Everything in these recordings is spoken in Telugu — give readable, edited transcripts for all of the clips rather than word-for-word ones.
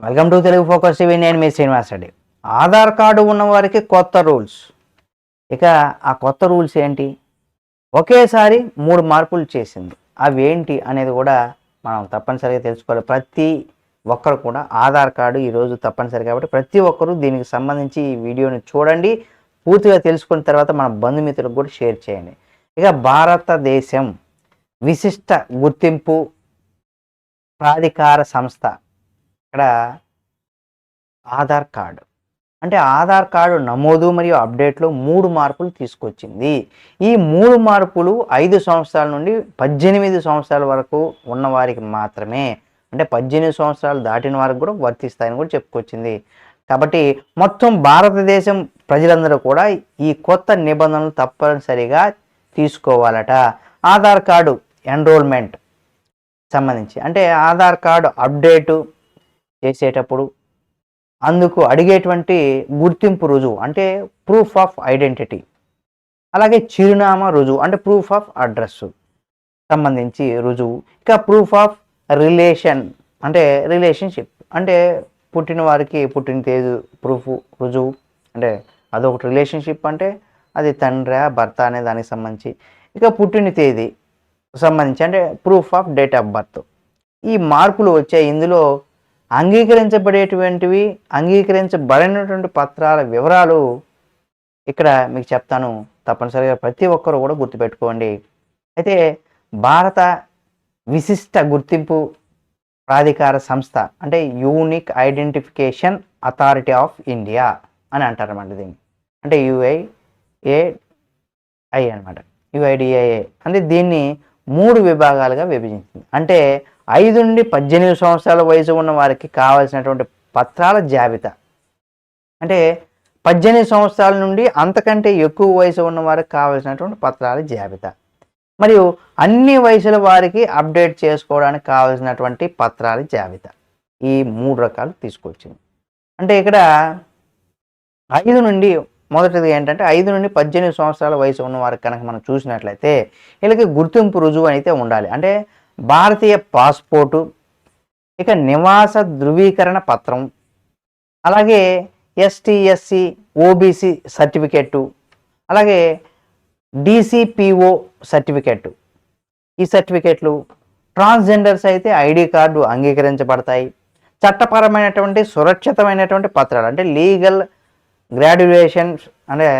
Welcome to Telugu focus TV. నేను మీ శ్రీనివాస్ రెడ్డి. ఆధార్ కార్డు ఉన్నవారికి కొత్త రూల్స్. ఇక ఆ కొత్త రూల్స్ ఏంటి? ఒకేసారి 3 మార్పులు చేసింది. అవి ఏంటి అనేది కూడా మనం తప్పనిసరిగా తెలుసుకోవాలి. ప్రతి ఒక్కరు కూడా ఆధార్ కార్డు ఈరోజు తప్పనిసరి కాబట్టి ప్రతి ఒక్కరూ దీనికి సంబంధించి ఈ వీడియోని చూడండి. పూర్తిగా తెలుసుకున్న తర్వాత మన బంధుమిత్రులకు కూడా షేర్ చేయండి. ఇక భారతదేశం విశిష్ట గుర్తింపు ప్రాధికార సంస్థ ఇక్కడ ఆధార్ కార్డు అంటే ఆధార్ కార్డు నమోదు మరియు అప్డేట్లో 3 మార్పులు తీసుకొచ్చింది. ఈ 3 మార్పులు 5 సంవత్సరాల నుండి 18 సంవత్సరాల వరకు ఉన్నవారికి మాత్రమే, అంటే 18 సంవత్సరాలు దాటిన వారికి కూడా వర్తిస్తాయని కూడా చెప్పుకొచ్చింది. కాబట్టి మొత్తం భారతదేశం ప్రజలందరూ కూడా ఈ కొత్త నిబంధనలు తప్పనిసరిగా తీసుకోవాలట. ఆధార్ కార్డు ఎన్రోల్మెంట్ సంబంధించి అంటే ఆధార్ కార్డు అప్డేటు చేసేటప్పుడు అందుకు అడిగేటువంటి గుర్తింపు రుజువు అంటే ప్రూఫ్ ఆఫ్ ఐడెంటిటీ, అలాగే చిరునామా రుజువు అంటే ప్రూఫ్ ఆఫ్ అడ్రస్ సంబంధించి రుజువు. ఇక ప్రూఫ్ ఆఫ్ రిలేషన్ అంటే రిలేషన్షిప్ అంటే పుట్టిన వారికి పుట్టిన తేదీ ప్రూఫ్ రుజువు, అంటే అదొకటి. రిలేషన్షిప్ అంటే అది తండ్రి భర్త అనే దానికి సంబంధించి. ఇక పుట్టిన తేదీ సంబంధించి అంటే proof of date of birth. ఈ మార్పులు వచ్చాయి. ఇందులో అంగీకరించబడినటువంటి పత్రాల వివరాలు ఇక్కడ మీకు చెప్తాను. తప్పనిసరిగా ప్రతి ఒక్కరు కూడా గుర్తుపెట్టుకోండి. అయితే భారత విశిష్ట గుర్తింపు ప్రాధికార సంస్థ అంటే unique identification authority of India అని అంటారన్నమాట దీన్ని. అంటే యుఐఏఐ అనమాట. యుఐడిఏఐ అంటే దీన్ని 3 విభాగాలుగా విభజించింది. అంటే 5 నుండి 18 సంవత్సరాల వయసు ఉన్న వారికి కావాల్సినటువంటి పత్రాల జాబితా, అంటే 18 సంవత్సరాల నుండి అంతకంటే ఎక్కువ వయసు ఉన్న వారికి కావాల్సినటువంటి పత్రాల జాబితా, మరియు అన్ని వయసుల వారికి అప్డేట్ చేసుకోవడానికి కావాల్సినటువంటి పత్రాల జాబితా. ఈ 3 రకాలు తీసుకొచ్చింది. అంటే ఇక్కడ 5 నుండి మొదటిది ఏంటంటే 5 నుండి 18 సంవత్సరాల వయసు ఉన్న వారికి కనుక మనం చూసినట్లయితే వీళ్ళకి గుర్తింపు రుజువు అయితే ఉండాలి. అంటే భారతీయ పాస్పోర్టు, ఇక నివాస ధృవీకరణ పత్రం, అలాగే ఎస్టీ/ఎస్సీ ఓబీసీ సర్టిఫికెట్టు, అలాగే డిసిపిఓ సర్టిఫికెట్టు. ఈ సర్టిఫికెట్లు ట్రాన్స్జెండర్స్ అయితే ఐడి కార్డు అంగీకరించబడతాయి. చట్టపరమైనటువంటి సురక్షితమైనటువంటి పత్రాలు అంటే లీగల్ గ్రాడ్యుయేషన్స్ అంటే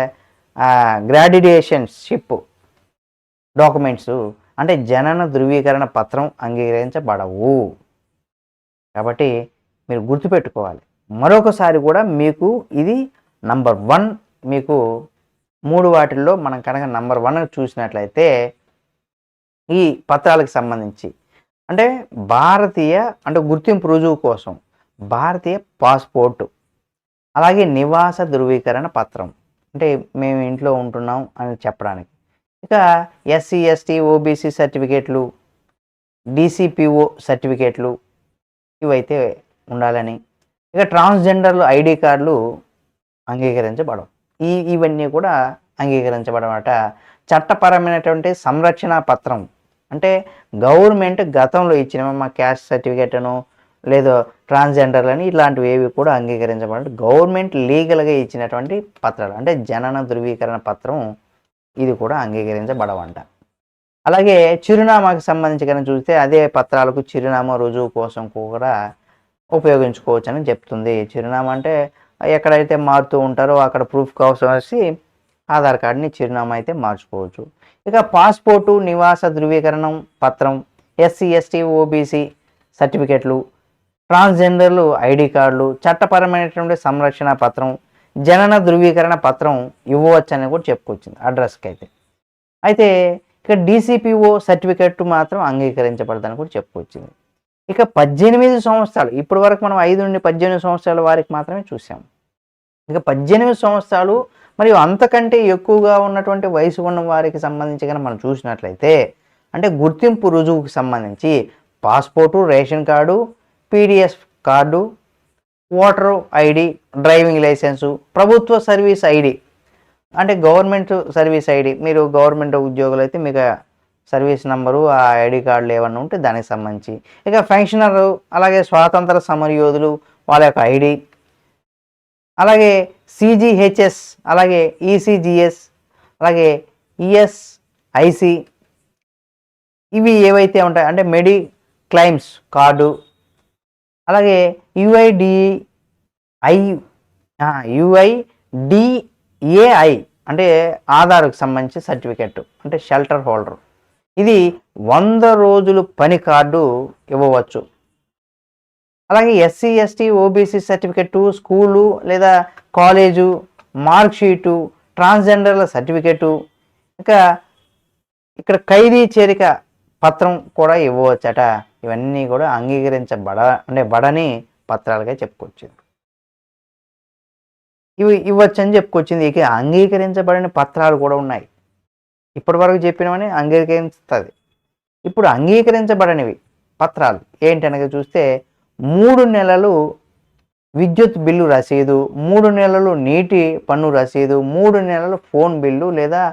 గ్రాడ్యుయేషన్షిప్ డాక్యుమెంట్స్ అంటే జనన ధృవీకరణ పత్రం అంగీకరించబడవు. కాబట్టి మీరు గుర్తుపెట్టుకోవాలి. మరొకసారి కూడా మీకు ఇది నంబర్ 1. మీకు 3 వాటిల్లో మనం కనుక నంబర్ 1 చూసినట్లయితే ఈ పత్రాలకు సంబంధించి అంటే భారతీయ అంటే గుర్తింపు రుజువు కోసం భారతీయ పాస్పోర్టు, అలాగే నివాస ధృవీకరణ పత్రం అంటే మేము ఇంట్లో ఉంటున్నాం అని చెప్పడానికి. ఇక ఎస్సీ/ఎస్టీ ఓబీసీ సర్టిఫికేట్లు, డిసిపిఓ సర్టిఫికేట్లు ఇవైతే ఉండాలని. ఇక ట్రాన్స్జెండర్లు ఐడి కార్డులు అంగీకరించబడవు. ఇవన్నీ కూడా అంగీకరించబడమట. చట్టపరమైనటువంటి సంరక్షణ పత్రం అంటే గవర్నమెంట్ గతంలో ఇచ్చిన మా క్యాస్ట్ సర్టిఫికేట్ను లేదా ట్రాన్స్జెండర్లని ఇలాంటివి ఏవి కూడా అంగీకరించబడి గవర్నమెంట్ లీగల్గా ఇచ్చినటువంటి పత్రాలు అంటే జనన ధృవీకరణ పత్రం ఇది కూడా అంగీకరించబడవంట. అలాగే చిరునామాకి సంబంధించి కనుక చూస్తే అదే పత్రాలకు చిరునామా రుజువు కోసం కూడా ఉపయోగించుకోవచ్చు అని చెప్తుంది. చిరునామా అంటే ఎక్కడైతే మారుతూ ఉంటారో అక్కడ ప్రూఫ్ కోసం వచ్చి ఆధార్ కార్డుని చిరునామా అయితే మార్చుకోవచ్చు. ఇక పాస్పోర్టు, నివాస ధృవీకరణం పత్రం, ఎస్సీ/ఎస్టీ ఓబీసీ సర్టిఫికెట్లు, ట్రాన్స్జెండర్లు ఐడి కార్డులు, చట్టపరమైనటువంటి సంరక్షణ పత్రం, జనన ధృవీకరణ పత్రం ఇవ్వవచ్చని కూడా చెప్పుకొచ్చింది అడ్రస్కి అయితే. అయితే ఇక డిసిపిఓ సర్టిఫికెట్ మాత్రం అంగీకరించబడదని కూడా చెప్పుకొచ్చింది. ఇక 18 సంవత్సరాలు ఇప్పటి వరకు మనం 5 నుండి 18 సంవత్సరాల వారికి మాత్రమే చూసాం. ఇక 18 సంవత్సరాలు మరియు అంతకంటే ఎక్కువగా ఉన్నటువంటి వయసు ఉన్న వారికి సంబంధించి కనుక మనం చూసినట్లయితే అంటే గుర్తింపు రుజువుకి సంబంధించి passport, ration card, PDS card, voter ID, driving licence, ప్రభుత్వ సర్వీస్ ఐడి అంటే గవర్నమెంట్ సర్వీస్ ఐడి. మీరు గవర్నమెంట్ ఉద్యోగులు అయితే మీకు సర్వీస్ నంబరు, ఆ ఐడి కార్డులు ఏమన్నా ఉంటే దానికి సంబంధించి. ఇక పెన్షనర్, అలాగే స్వాతంత్ర సమరయోధులు వాళ్ళ యొక్క ఐడి, అలాగే సిజిహెచ్ఎస్, అలాగే ఈసీజిఎస్, అలాగే ఈఎస్ఐసి, ఇవి ఏవైతే ఉంటాయి అంటే మెడి క్లైమ్స్ కార్డు, అలాగే యుఐడిఐ యుఐడిఏఐ అంటే ఆధార్కు సంబంధించి సర్టిఫికెట్, అంటే షెల్టర్ హోల్డర్, ఇది 100 రోజులు పని కార్డు ఇవ్వవచ్చు. అలాగే SC ST OBC certificate, school లేదా కాలేజు మార్క్ షీటు, ట్రాన్స్జెండర్ల సర్టిఫికెటు, ఇంకా ఇక్కడ ఖైదీ చేరిక పత్రం కూడా ఇవ్వవచ్చట. ఇవన్నీ కూడా బడని పత్రాలుగా చెప్పుకొచ్చింది. ఇవి ఇవ్వచ్చని చెప్పుకొచ్చింది. ఇక అంగీకరించబడని పత్రాలు కూడా ఉన్నాయి. ఇప్పటి వరకు చెప్పినవని అంగీకరిస్తుంది. ఇప్పుడు అంగీకరించబడనివి పత్రాలు ఏంటనగా చూస్తే 3 నెలలు విద్యుత్ బిల్లు రసీదు, 3 నెలలు నీటి పన్ను రసీదు, 3 నెలలు ఫోన్ బిల్లు లేదా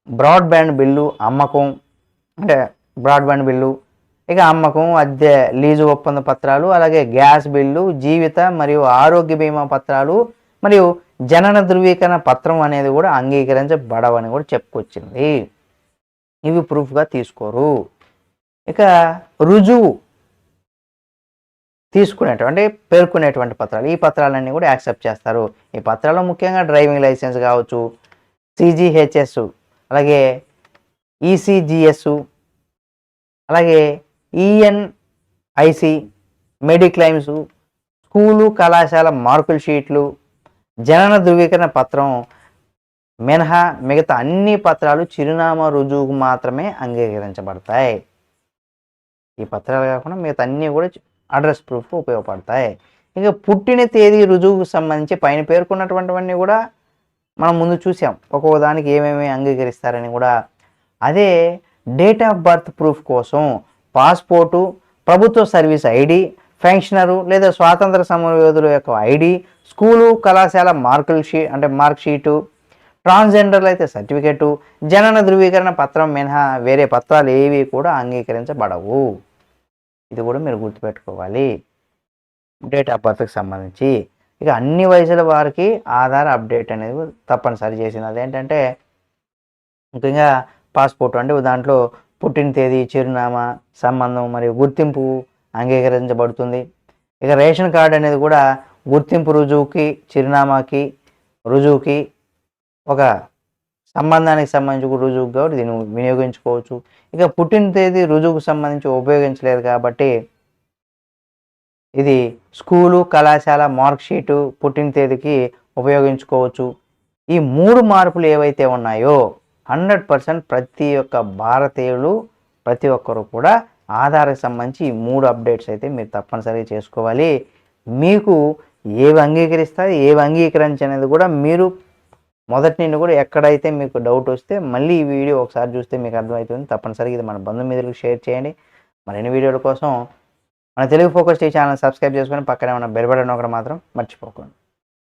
బ్రాడ్బ్యాండ్ బిల్లు అమ్మకం, అంటే బ్రాడ్బ్యాండ్ బిల్లు, ఇక అమ్మకం, అద్దె, లీజు ఒప్పంద పత్రాలు, అలాగే గ్యాస్ బిల్లు, జీవిత మరియు ఆరోగ్య బీమా పత్రాలు మరియు జనన ధృవీకరణ పత్రం అనేది కూడా అంగీకరించబడవని కూడా చెప్పుకొచ్చింది. ఇవి ప్రూఫ్గా తీసుకోరు. ఇక రుజువు తీసుకునేటువంటి పేర్కొనేటువంటి పత్రాలు, ఈ పత్రాలన్నీ కూడా యాక్సెప్ట్ చేస్తారు. ఈ పత్రాల్లో ముఖ్యంగా డ్రైవింగ్ లైసెన్స్ కావచ్చు, సిజిహెచ్ఎస్, అలాగే ఈసీజిఎస్, అలాగే ఈఎన్ఐసి, మెడిక్లైమ్స్, స్కూలు కళాశాల మార్కుల షీట్లు, జనన ధృవీకరణ పత్రం మినహా మిగతా అన్ని పత్రాలు చిరునామా రుజువుకు మాత్రమే అంగీకరించబడతాయి. ఈ పత్రాలు కాకుండా మిగతా అన్నీ కూడా అడ్రస్ ప్రూఫ్ ఉపయోగపడతాయి. ఇక పుట్టిన తేదీ రుజువుకు సంబంధించి పైన పేర్కొన్నటువంటివన్నీ కూడా మనం ముందు చూసాం, ఒక్కొక్క దానికి ఏమేమి అంగీకరిస్తారని కూడా. అదే డేట్ ఆఫ్ బర్త్ ప్రూఫ్ కోసం పాస్పోర్టు, ప్రభుత్వ సర్వీస్ ఐడి, పెన్షనరు లేదా స్వాతంత్ర సమరయోధుల యొక్క ఐడి, స్కూలు కళాశాల మార్క్ షీటు, ట్రాన్స్జెండర్లు అయితే సర్టిఫికెటు, జనన ధృవీకరణ పత్రం మినహా వేరే పత్రాలు ఏవి కూడా అంగీకరించబడవు. ఇది కూడా మీరు గుర్తుపెట్టుకోవాలి డేట్ ఆఫ్ బర్త్కి సంబంధించి. ఇక అన్ని వయసుల వారికి ఆధార్ అప్డేట్ అనేది తప్పనిసరి చేసింది. అదేంటంటే ముఖ్యంగా పాస్పోర్ట్, అంటే దాంట్లో పుట్టిన తేదీ, చిరునామా, సంబంధం మరియు గుర్తింపు అంగీకరించబడుతుంది. ఇక రేషన్ కార్డు అనేది కూడా గుర్తింపు రుజువుకి, చిరునామాకి రుజువుకి, ఒక సంబంధానికి సంబంధించి రుజువుగా కూడా దీన్ని వినియోగించుకోవచ్చు. ఇక పుట్టిన తేదీ రుజువుకు సంబంధించి ఉపయోగించలేదు కాబట్టి ఇది స్కూలు కళాశాల మార్క్ షీటు పుట్టిన తేదీకి ఉపయోగించుకోవచ్చు. ఈ 3 మార్పులు ఏవైతే ఉన్నాయో 100% ప్రతి ఒక్క భారతీయులు, ప్రతి ఒక్కరు కూడా ఆధార్కి సంబంధించి ఈ 3 అప్డేట్స్ అయితే మీరు తప్పనిసరిగా చేసుకోవాలి. మీకు ఏవి అంగీకరిస్తాయి, ఏవి అంగీకరించనేది కూడా మీరు మొదటి నుండి కూడా ఎక్కడైతే మీకు డౌట్ వస్తే మళ్ళీ ఈ వీడియో ఒకసారి చూస్తే మీకు అర్థమవుతుంది. తప్పనిసరిగా ఇది మన బంధుమిత్రులకు షేర్ చేయండి. మరిన్ని వీడియోల కోసం మన Telugu focus TV channel subscribe చేసుకొని పక్కనే ఉన్న బెల్ బటన్ ఒకటి మాత్రం మర్చిపోకండి.